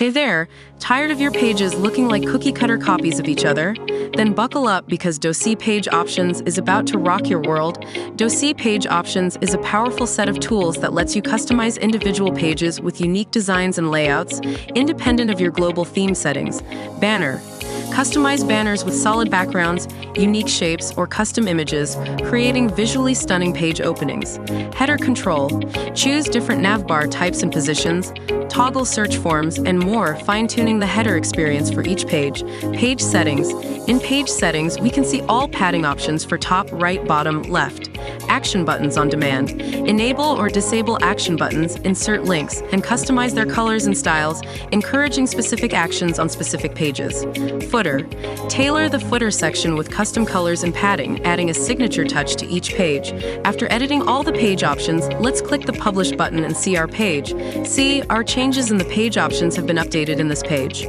Hey there, tired of your pages looking like cookie-cutter copies of each other? Then buckle up because Docy Page Options is about to rock your world. Docy Page Options is a powerful set of tools that lets you customize individual pages with unique designs and layouts, independent of your global theme settings. Banner. Customize banners with solid backgrounds, unique shapes, or custom images, creating visually stunning page openings. Header control. Choose different navbar types and positions, toggle search forms, and more, fine-tuning the header experience for each page. Page settings. In page settings, we can see all padding options for top, right, bottom, left. Action buttons on demand. Enable or disable action buttons, insert links, and customize their colors and styles, encouraging specific actions on specific pages. Footer. Tailor the footer section with custom colors and padding, adding a signature touch to each page. After editing all the page options, let's click the Publish button and see our page. See, our changes in the page options have been updated in this page.